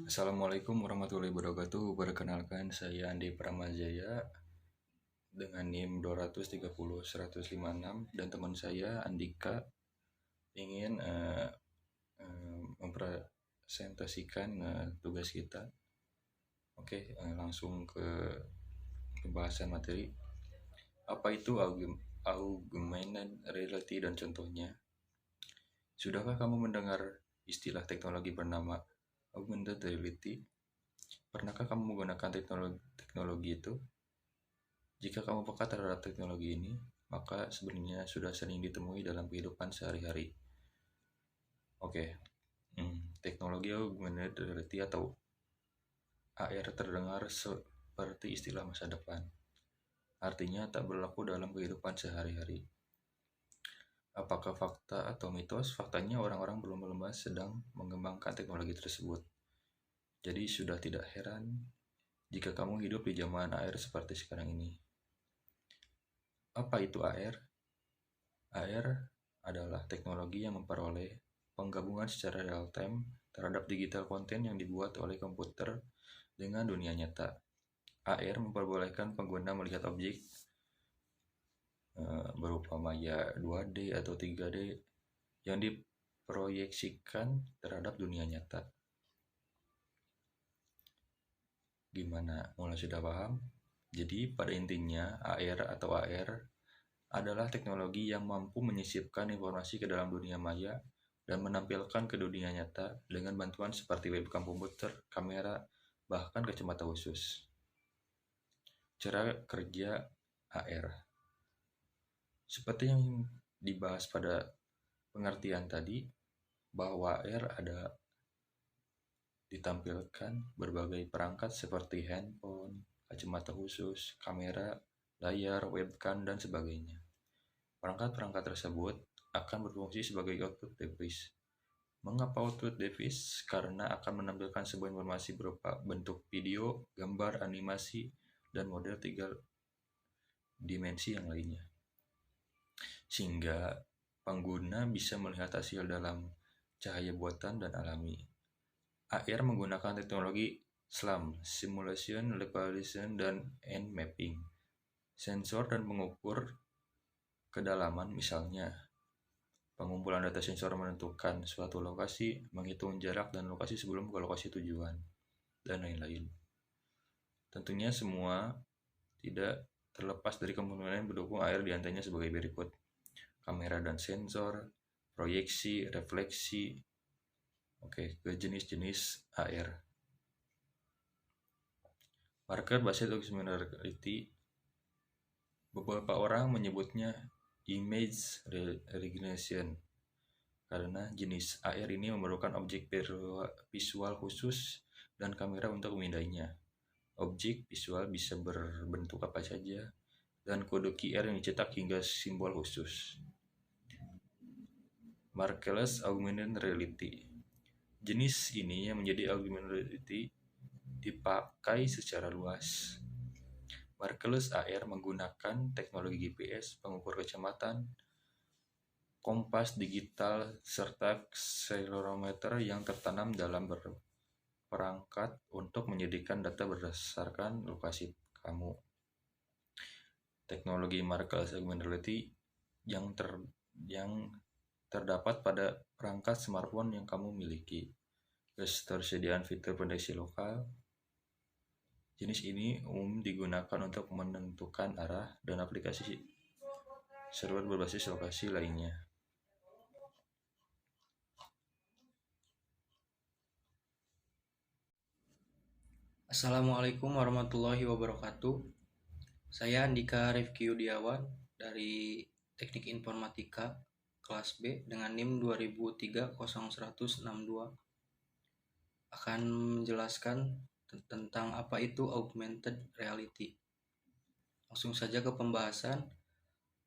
Assalamualaikum warahmatullahi wabarakatuh. Perkenalkan, saya Andi Pramajaya dengan NIM 230-156 dan teman saya Andika ingin mempresentasikan tugas kita. Oke, langsung ke pembahasan materi. Apa itu augmented reality dan contohnya? Sudahkah kamu mendengar istilah teknologi bernama augmented reality? Pernahkah kamu menggunakan teknologi itu? Jika kamu peka terhadap teknologi ini, maka sebenarnya sudah sering ditemui dalam kehidupan sehari-hari. Oke, teknologi augmented reality atau AR terdengar seperti istilah masa depan. Artinya tak berlaku dalam kehidupan sehari-hari. Apakah fakta atau mitos? Faktanya orang-orang belum sedang mengembangkan teknologi tersebut. Jadi sudah tidak heran jika kamu hidup di zaman AR seperti sekarang ini. Apa itu AR? AR adalah teknologi yang memperoleh penggabungan secara real-time terhadap digital konten yang dibuat oleh komputer dengan dunia nyata. AR memperbolehkan pengguna melihat objek berupa maya 2D atau 3D yang diproyeksikan terhadap dunia nyata. Gimana? Mulai sudah paham? Jadi pada intinya AR atau AR adalah teknologi yang mampu menyisipkan informasi ke dalam dunia maya dan menampilkan ke dunia nyata dengan bantuan seperti webcam komputer, kamera, bahkan kacamata khusus. Cara kerja AR. Seperti yang dibahas pada pengertian tadi, bahwa AR ada ditampilkan berbagai perangkat seperti handphone, kacamata khusus, kamera, layar, webcam, dan sebagainya. Perangkat-perangkat tersebut akan berfungsi sebagai output device. Mengapa output device? Karena akan menampilkan sebuah informasi berupa bentuk video, gambar, animasi, dan model 3 dimensi yang lainnya. Sehingga pengguna bisa melihat hasil dalam cahaya buatan dan alami. AR menggunakan teknologi SLAM, Simulation, Localization, dan End Mapping. Sensor dan pengukur kedalaman, misalnya pengumpulan data sensor menentukan suatu lokasi, menghitung jarak dan lokasi sebelum ke lokasi tujuan, dan lain-lain. Tentunya semua tidak terlepas dari komponen yang mendukung AR, diantaranya sebagai berikut: kamera dan sensor, proyeksi, refleksi. Oke, ke jenis-jenis AR. Marker based augmented reality. Beberapa orang menyebutnya image recognition karena jenis AR ini memerlukan objek visual khusus dan kamera untuk memindainya. Objek visual bisa berbentuk apa saja dan kode QR yang dicetak hingga simbol khusus. Markerless augmented reality. Jenis ini yang menjadi augmented reality dipakai secara luas. Markerless AR menggunakan teknologi GPS, pengukur kecepatan, kompas digital, serta accelerometer yang tertanam dalam perangkat untuk menyediakan data berdasarkan lokasi kamu. Teknologi markerless augmented reality yang terdapat pada perangkat smartphone yang kamu miliki. Ketersediaan fitur pendeteksi lokal. Jenis ini umum digunakan untuk menentukan arah dan aplikasi server berbasis lokasi lainnya. Assalamualaikum warahmatullahi wabarakatuh. Saya Andika Rifki Yudiawan dari Teknik Informatika kelas B dengan NIM 2003-0162 akan menjelaskan tentang apa itu augmented reality. Langsung saja ke pembahasan.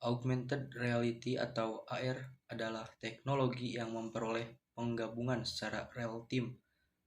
Augmented reality atau AR adalah teknologi yang memperoleh penggabungan secara real-time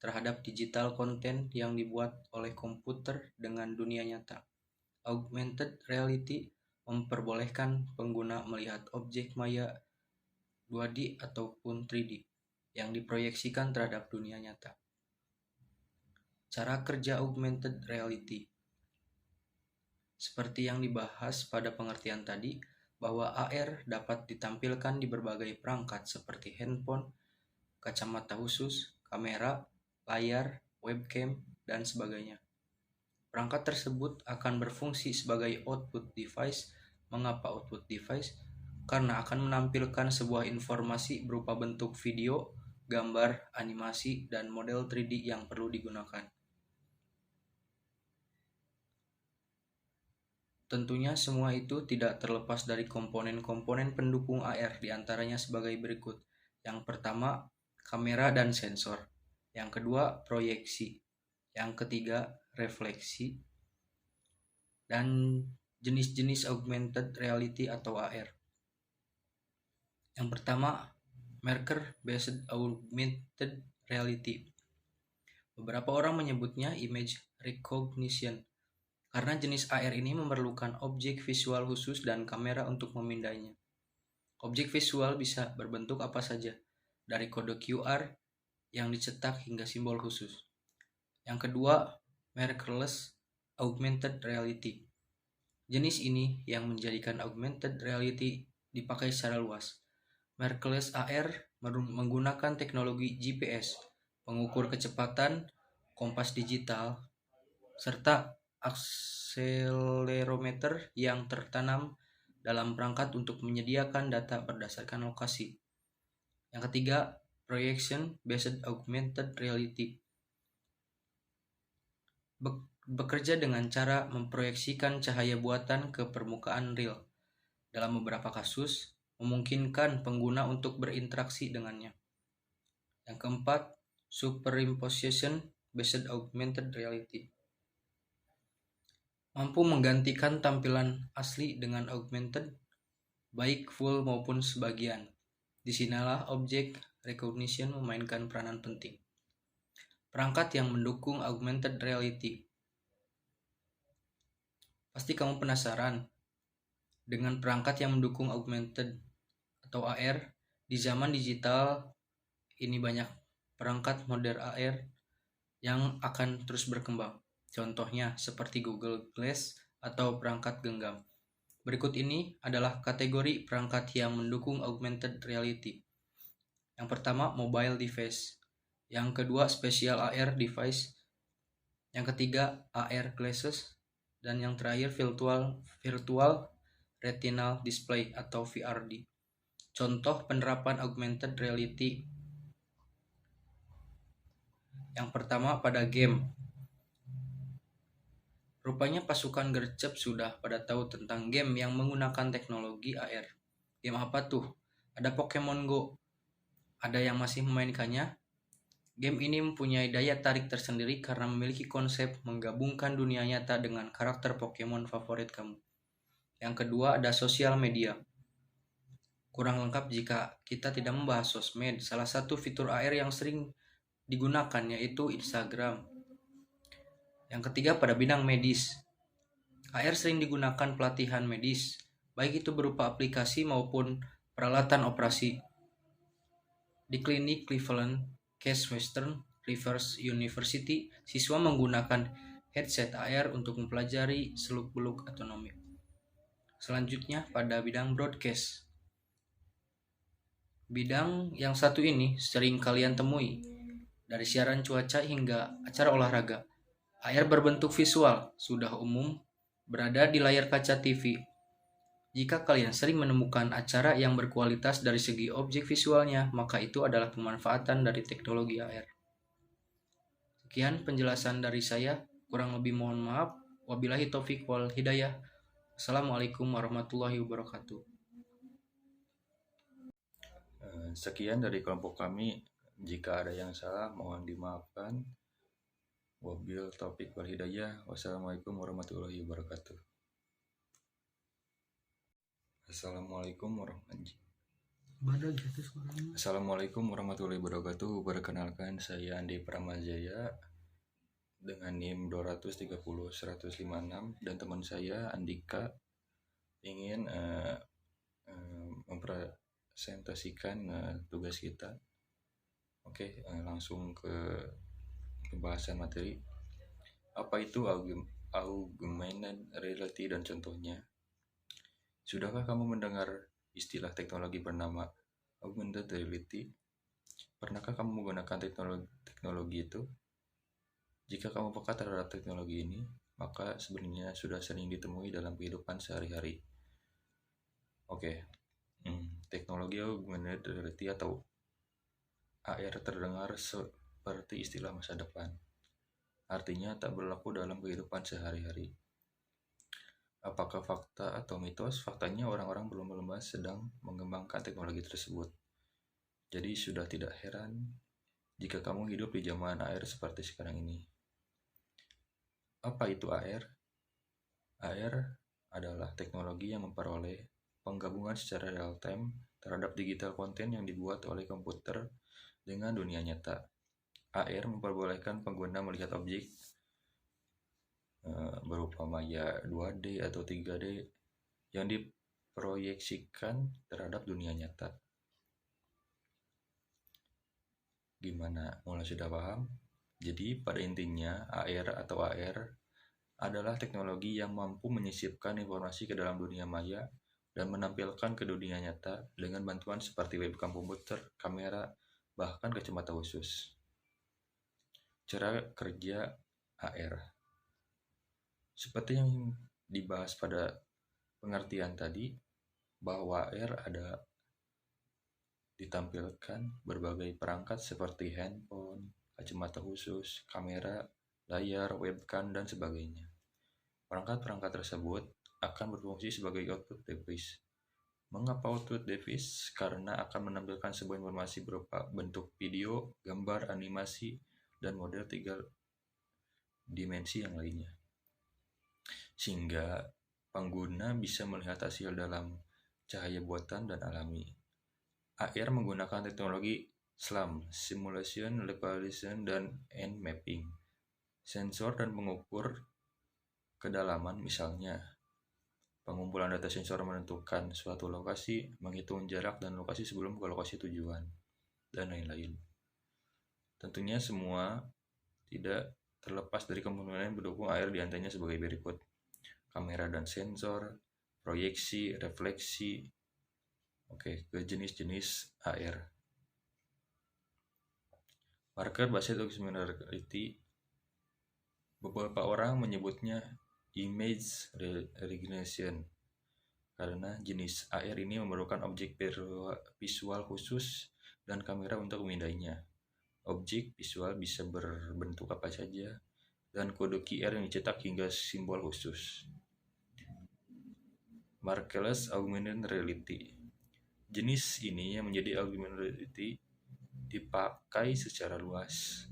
terhadap digital konten yang dibuat oleh komputer dengan dunia nyata. Augmented reality memperbolehkan pengguna melihat objek maya 2D ataupun 3D yang diproyeksikan terhadap dunia nyata. cara kerja augmented reality. Seperti yang dibahas pada pengertian tadi, bahwa AR dapat ditampilkan di berbagai perangkat seperti handphone, kacamata khusus, kamera, layar, webcam, dan sebagainya. Perangkat tersebut akan berfungsi sebagai output device. Mengapa output device? Karena akan menampilkan sebuah informasi berupa bentuk video, gambar, animasi, dan model 3D yang perlu digunakan. Tentunya semua itu tidak terlepas dari komponen-komponen pendukung AR, diantaranya sebagai berikut. Yang pertama, kamera dan sensor. Yang kedua, proyeksi. Yang ketiga, refleksi. Dan jenis-jenis augmented reality atau AR. Yang pertama, marker-based augmented reality. Beberapa orang menyebutnya image recognition, karena jenis AR ini memerlukan objek visual khusus dan kamera untuk memindainya. Objek visual bisa berbentuk apa saja, dari kode QR yang dicetak hingga simbol khusus. Yang kedua, markerless augmented reality. Jenis ini yang menjadikan augmented reality dipakai secara luas. Markerless AR menggunakan teknologi GPS, pengukur kecepatan, kompas digital, serta akselerometer yang tertanam dalam perangkat untuk menyediakan data berdasarkan lokasi. Yang ketiga, projection based augmented reality. Bekerja dengan cara memproyeksikan cahaya buatan ke permukaan real. Dalam beberapa kasus, memungkinkan pengguna untuk berinteraksi dengannya. Yang keempat, superimposition based augmented reality. Mampu menggantikan tampilan asli dengan augmented, baik full maupun sebagian. Disinilah object recognition memainkan peranan penting. Perangkat yang mendukung augmented reality. Pasti kamu penasaran dengan perangkat yang mendukung augmented atau AR. Di zaman digital ini banyak perangkat modern AR yang akan terus berkembang. Contohnya seperti Google Glass atau perangkat genggam. Berikut ini adalah kategori perangkat yang mendukung augmented reality. Yang pertama, mobile device. Yang kedua, special AR device. Yang ketiga, AR glasses. Dan yang terakhir, virtual retinal display atau VRD. Contoh penerapan augmented reality. Yang pertama, pada game. Rupanya pasukan gercep sudah pada tahu tentang game yang menggunakan teknologi AR. Game apa tuh? Ada Pokemon Go. Ada yang masih memainkannya? Game ini mempunyai daya tarik tersendiri karena memiliki konsep menggabungkan dunia nyata dengan karakter Pokemon favorit kamu. Yang kedua, ada sosial media. Kurang lengkap jika kita tidak membahas sosmed. Salah satu fitur AR yang sering digunakan yaitu Instagram. Yang ketiga, pada bidang medis. AR sering digunakan pelatihan medis, baik itu berupa aplikasi maupun peralatan operasi. Di klinik Cleveland Case Western Reserve University, siswa menggunakan headset AR untuk mempelajari seluk-beluk autonomi. Selanjutnya, pada bidang broadcast. Bidang yang satu ini sering kalian temui, dari siaran cuaca hingga acara olahraga. AR berbentuk visual sudah umum berada di layar kaca TV. Jika kalian sering menemukan acara yang berkualitas dari segi objek visualnya, maka itu adalah pemanfaatan dari teknologi AR. Sekian penjelasan dari saya, kurang lebih mohon maaf. Wabillahi taufiq wal hidayah. Assalamualaikum warahmatullahi wabarakatuh. Sekian dari kelompok kami. Jika ada yang salah, mohon dimaafkan. Wabil taufiq wal hidayah. Wassalamualaikum warahmatullahi wabarakatuh. Assalamualaikum warahmatullahi wabarakatuh. Perkenalkan, saya Andi Pramajaya dengan NIM 230-156 dan teman saya Andika ingin mempresentasikan tugas kita. Oke, langsung ke pembahasan materi. Apa itu augmented reality dan contohnya? Sudahkah kamu mendengar istilah teknologi bernama augmented reality? Pernahkah kamu menggunakan teknologi itu? Jika kamu peka terhadap teknologi ini, maka sebenarnya sudah sering ditemui dalam kehidupan sehari-hari. Oke, teknologi augmented reality atau AR terdengar seperti istilah masa depan. Artinya tak berlaku dalam kehidupan sehari-hari. Apakah fakta atau mitos? Faktanya orang-orang berlomba-lomba sedang mengembangkan teknologi tersebut. Jadi sudah tidak heran jika kamu hidup di zaman AR seperti sekarang ini. Apa itu AR? AR adalah teknologi yang memperoleh penggabungan secara real-time terhadap digital konten yang dibuat oleh komputer dengan dunia nyata. AR memperbolehkan pengguna melihat objek berupa maya 2D atau 3D yang diproyeksikan terhadap dunia nyata. Gimana? Mulai sudah paham? Jadi pada intinya AR atau AR adalah teknologi yang mampu menyisipkan informasi ke dalam dunia maya dan menampilkan ke dunia nyata dengan bantuan seperti webcam komputer, kamera, bahkan kacamata khusus. Cara kerja AR seperti yang dibahas pada pengertian tadi, bahwa AR ada ditampilkan berbagai perangkat seperti handphone, kacamata khusus, kamera, layar, webcam, dan sebagainya. Perangkat-perangkat tersebut akan berfungsi sebagai output device. Mengapa output device? Karena akan menampilkan sebuah informasi berupa bentuk video, gambar, animasi, dan model 3 dimensi yang lainnya. Sehingga pengguna bisa melihat hasil dalam cahaya buatan dan alami. AR menggunakan teknologi SLAM, Simulation, Localization, dan End Mapping. Sensor dan pengukur kedalaman misalnya. Pengumpulan data sensor menentukan suatu lokasi, menghitung jarak dan lokasi sebelum ke lokasi tujuan, dan lain-lain. Tentunya semua tidak terlepas dari komponen yang mendukung AR diantaranya sebagai berikut. Kamera dan sensor, proyeksi, refleksi. Oke, ke jenis-jenis AR. Marker based augmented reality. Beberapa orang menyebutnya image recognition karena jenis AR ini memerlukan objek visual khusus dan kamera untuk memindainya. Objek visual bisa berbentuk apa saja dan kode QR yang dicetak hingga simbol khusus. Markerless augmented reality. Jenis ini yang menjadi augmented reality dipakai secara luas.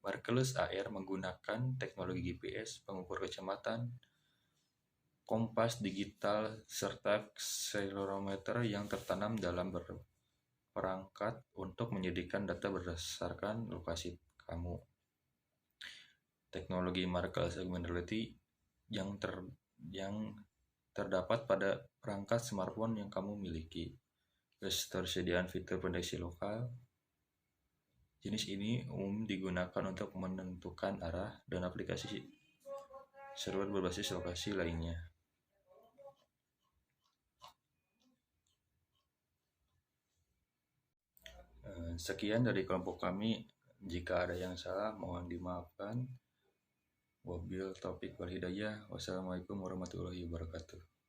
Markerless AR menggunakan teknologi GPS, pengukur kecepatan, kompas digital, serta accelerometer yang tertanam dalam perangkat untuk menjadikan data berdasarkan lokasi kamu. Teknologi markerless augmented reality yang terdapat pada perangkat smartphone yang kamu miliki. Ketersediaan fitur pendeteksi lokal. Jenis ini umum digunakan untuk menentukan arah dan aplikasi server berbasis lokasi lainnya. Sekian dari kelompok kami. Jika ada yang salah, mohon dimaafkan. Wabil taufiq wal hidayah. Wassalamualaikum warahmatullahi wabarakatuh.